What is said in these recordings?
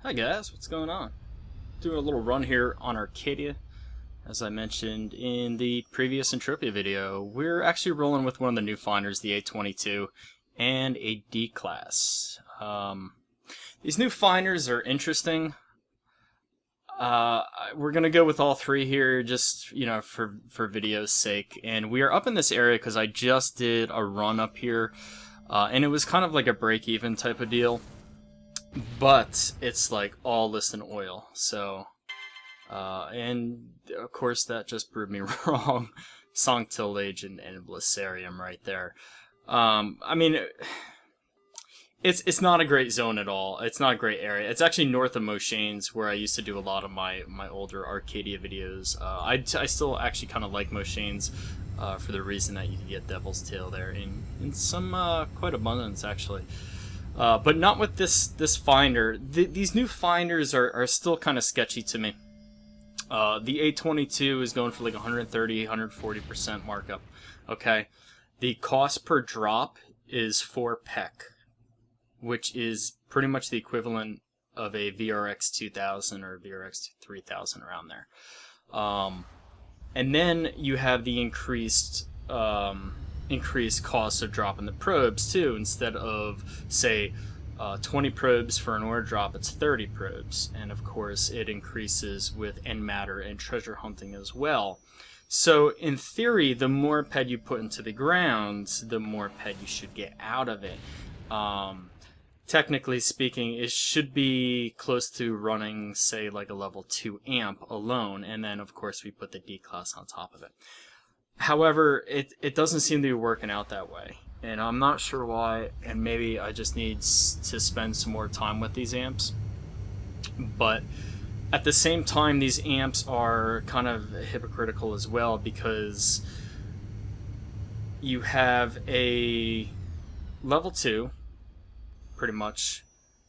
Hi guys, what's going on? Doing a little run here on Arcadia. As I mentioned in the previous Entropia video, we're actually rolling with one of the new finders, the A22, and a D-class. These new finders are interesting. We're gonna go with all three here, just for video's sake. And we are up in this area because I just did a run up here, and it was kind of like a break-even type of deal. But it's like all listed oil, so and of course that just proved me wrong. Sanctillage and Blissarium right there. I mean, it's not a great zone at all. It's not a great area. It's actually north of Moshane's, where I used to do a lot of my older Arcadia videos. I still actually kind of like Moshane's for the reason that you can get Devil's Tail there in some quite abundance actually. But not with this finder. These new finders are still kind of sketchy to me. The A22 is going for like 130, 140% markup. Okay, the cost per drop is 4 PEC, which is pretty much the equivalent of a VRX 2000 or VRX 3000 around there. And then you have the increased cost of dropping the probes too. Instead of say 20 probes for an ore drop, it's 30 probes, and of course it increases with end matter and treasure hunting as well. So in theory, the more ped you put into the ground, the more ped you should get out of it. Technically speaking, it should be close to running, say, like a level 2 amp alone, and then of course we put the D class on top of it. However, it doesn't seem to be working out that way, and I'm not sure why, and maybe I just need to spend some more time with these amps. But at the same time, these amps are kind of hypocritical as well, because you have a level 2, pretty much,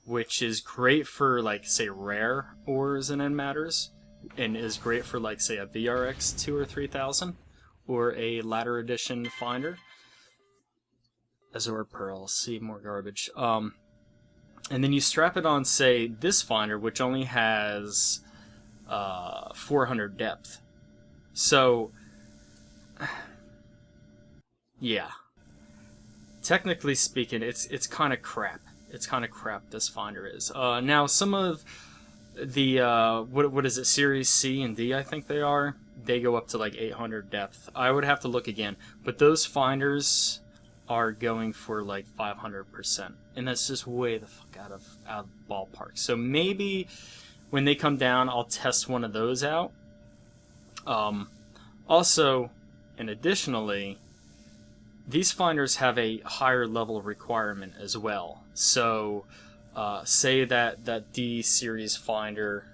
which is great for, like, say, rare ores and end matters, and is great for, like, say, a VRX 2 or 3000. Or a latter edition finder. Azure Pearl, see, more garbage. And then you strap it on, say, this finder, which only has 400 depth. So, yeah. Technically speaking, it's kind of crap. It's kind of crap, this finder is. Now, some of the, what is it, Series C and D, I think they are. They go up to like 800 depth. I would have to look again, but those finders are going for like 500%, and that's just way the fuck out of ballpark. So maybe when they come down, I'll test one of those out. Also, and additionally, these finders have a higher level requirement as well. So, say that D series finder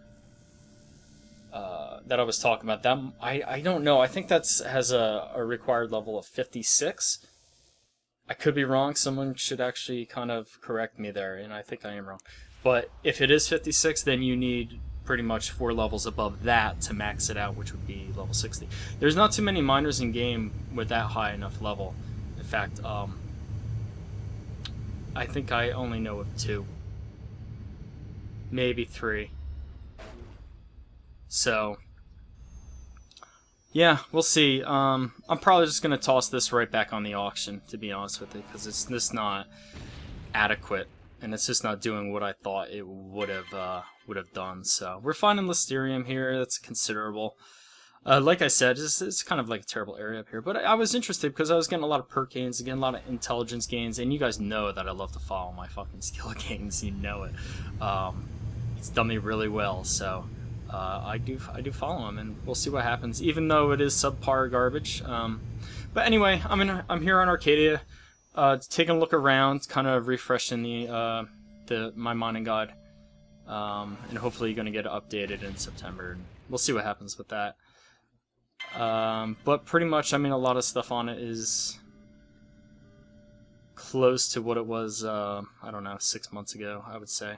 that I was talking about, that I don't know. I think that's has a required level of 56. I could be wrong. Someone should actually kind of correct me there, and I think I am wrong. But if it is 56, then you need pretty much 4 levels above that to max it out, which would be level 60. There's not too many miners in game with that high enough level. In fact, I think I only know of 2, maybe 3. So, yeah, we'll see. I'm probably just going to toss this right back on the auction, to be honest with you, because it's just not adequate, and it's just not doing what I thought it would have done. So, we're finding Listerium here. That's considerable. Like I said, it's kind of like a terrible area up here, but I was interested because I was getting a lot of perk gains, again, a lot of intelligence gains, and you guys know that I love to follow my fucking skill gains. You know it. It's done me really well, so... I do follow him, and we'll see what happens, even though it is subpar garbage. But anyway, I'm here on Arcadia, taking a look around, kind of refreshing my mining guide, and hopefully going to get it updated in September. We'll see what happens with that. But pretty much, a lot of stuff on it is close to what it was, I don't know, 6 months ago, I would say.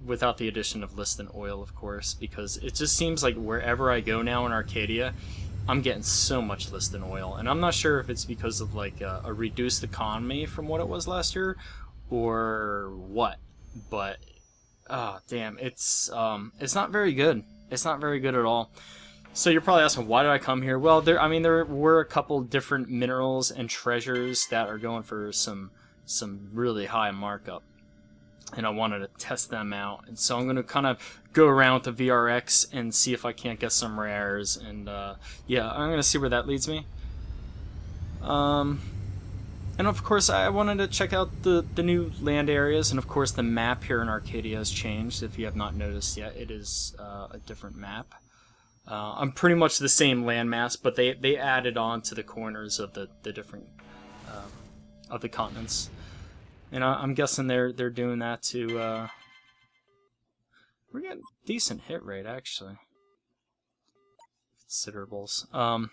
Without the addition of listed oil, of course, because it just seems like wherever I go now in Arcadia, I'm getting so much listed oil, and I'm not sure if it's because of like a reduced economy from what it was last year, or what, but oh damn, it's not very good. It's not very good at all. So you're probably asking, why did I come here? Well, there were a couple different minerals and treasures that are going for some really high markup, and I wanted to test them out. And so I'm going to kind of go around with the VRX and see if I can't get some rares. And yeah, I'm going to see where that leads me. And of course, I wanted to check out the new land areas, and of course the map here in Arcadia has changed. If you have not noticed yet, it is a different map. I'm pretty much the same landmass, but they added on to the corners of the different of the continents, and I'm guessing they're doing that to. We're getting decent hit rate actually, considerables.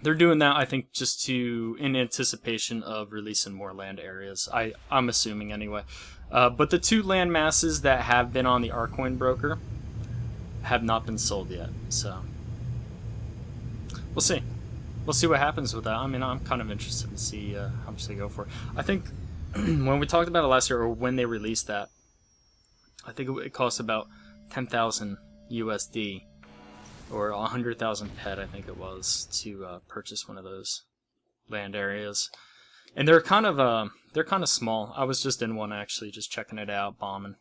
They're doing that, I think, just in anticipation of releasing more land areas. I'm assuming anyway. But the two land masses that have been on the Arcoin broker have not been sold yet, so we'll see. We'll see what happens with that. I mean, I'm kind of interested to see how much they go for. I think when we talked about it last year, or when they released that, I think it cost about 10,000 USD. Or 100,000 pet, I think it was, to purchase one of those land areas, and they're kind of small. I was just in one actually, just checking it out, bombing,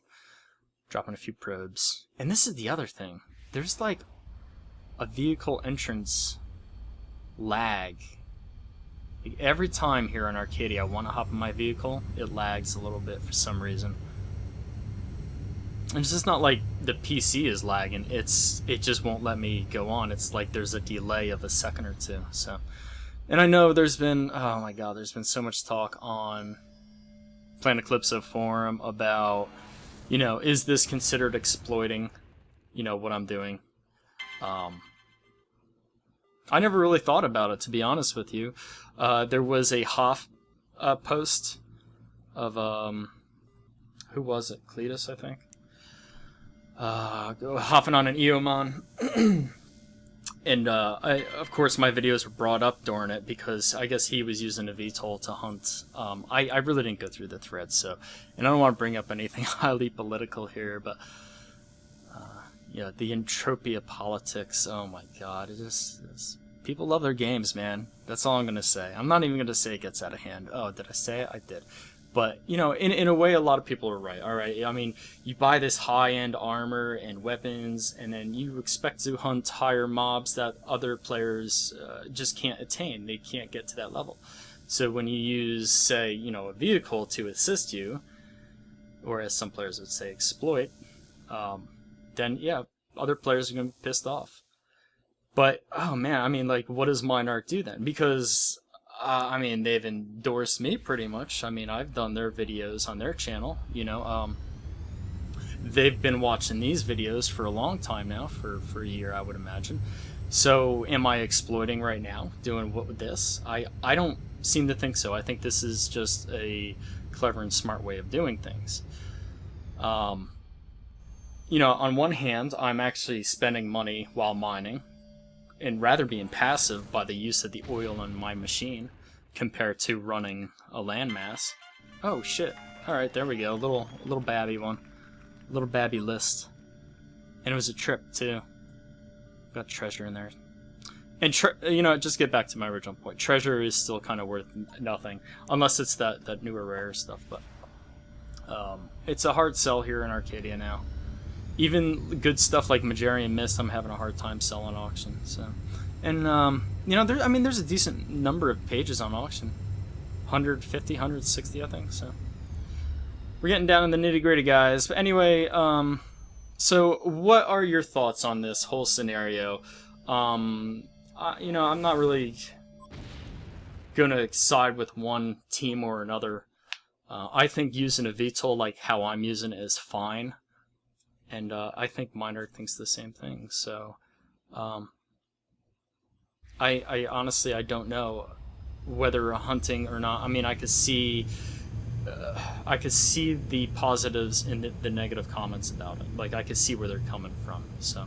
dropping a few probes. And this is the other thing: there's like a vehicle entrance lag. Like every time here in Arcadia, I want to hop in my vehicle, it lags a little bit for some reason. And it's just not like the PC is lagging, it just won't let me go on. It's like there's a delay of a second or two. So, and I know there's been, oh my god, there's been so much talk on Planet Eclipso forum about, you know, is this considered exploiting, you know, what I'm doing? I never really thought about it, to be honest with you. There was a Hoff post of, who was it? Cletus, I think. Hopping on an Eomon. And of course my videos were brought up during it because I guess he was using a VTOL to hunt. I really didn't go through the thread, so, and I don't want to bring up anything highly political here, but yeah, the Entropia politics, oh my god, people love their games, man. That's all I'm gonna say. I'm not even gonna say it gets out of hand. Oh, did I say it? I did. But, you know, in a way, a lot of people are right, alright? I mean, you buy this high-end armor and weapons, and then you expect to hunt higher mobs that other players just can't attain. They can't get to that level. So when you use, say, you know, a vehicle to assist you, or as some players would say, exploit, then, yeah, other players are going to be pissed off. But, oh man, I mean, like, what does Minarch do then? Because... I mean, they've endorsed me pretty much. I mean, I've done their videos on their channel, you know. They've been watching these videos for a long time now, for a year, I would imagine. So, am I exploiting right now, doing what with this? I don't seem to think so. I think this is just a clever and smart way of doing things. You know, on one hand, I'm actually spending money while mining, and rather being passive by the use of the oil on my machine compared to running a landmass. Oh shit! All right, there we go. A little babby one, a little babby list, and it was a trip too. Got treasure in there, and you know, just get back to my original point. Treasure is still kind of worth nothing unless it's that newer rare stuff. But it's a hard sell here in Arcadia now. Even good stuff like Majarian Mist, I'm having a hard time selling auction. So, and you know, there's a decent number of pages on auction, 150, 160, I think. So, we're getting down in the nitty gritty, guys. But anyway, so what are your thoughts on this whole scenario? You know, I'm not really gonna side with one team or another. I think using a VTOL like how I'm using it is fine. And I think Minarch thinks the same thing. So, I honestly, I don't know whether hunting or not. I mean, I could see the positives and the negative comments about it. Like, I could see where they're coming from. So,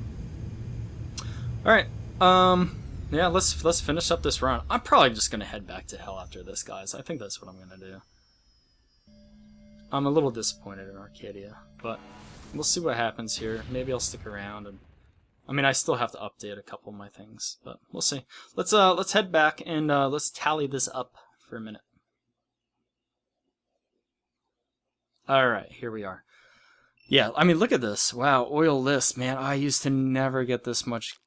all right, yeah, let's finish up this run. I'm probably just gonna head back to hell after this, guys. I think that's what I'm gonna do. I'm a little disappointed in Arcadia, but we'll see what happens here. Maybe I'll stick around, and I mean, I still have to update a couple of my things, but we'll see. Let's head back and let's tally this up for a minute. All right, here we are. Yeah, I mean, look at this. Wow, oil list, man. I used to never get this much.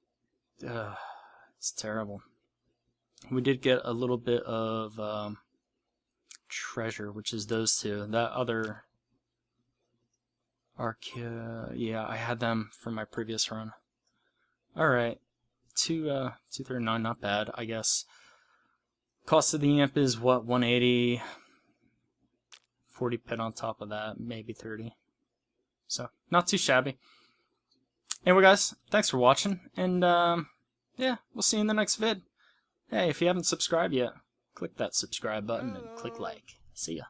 It's terrible. We did get a little bit of treasure, which is those two. That other Arcadia, yeah, I had them from my previous run. All right, 239, not bad, I guess. Cost of the amp is what, 180. 40 pit on top of that, maybe 30. So not too shabby. Anyway, guys, thanks for watching, and yeah, we'll see you in the next vid. Hey, if you haven't subscribed yet, click that subscribe button and click like. See ya.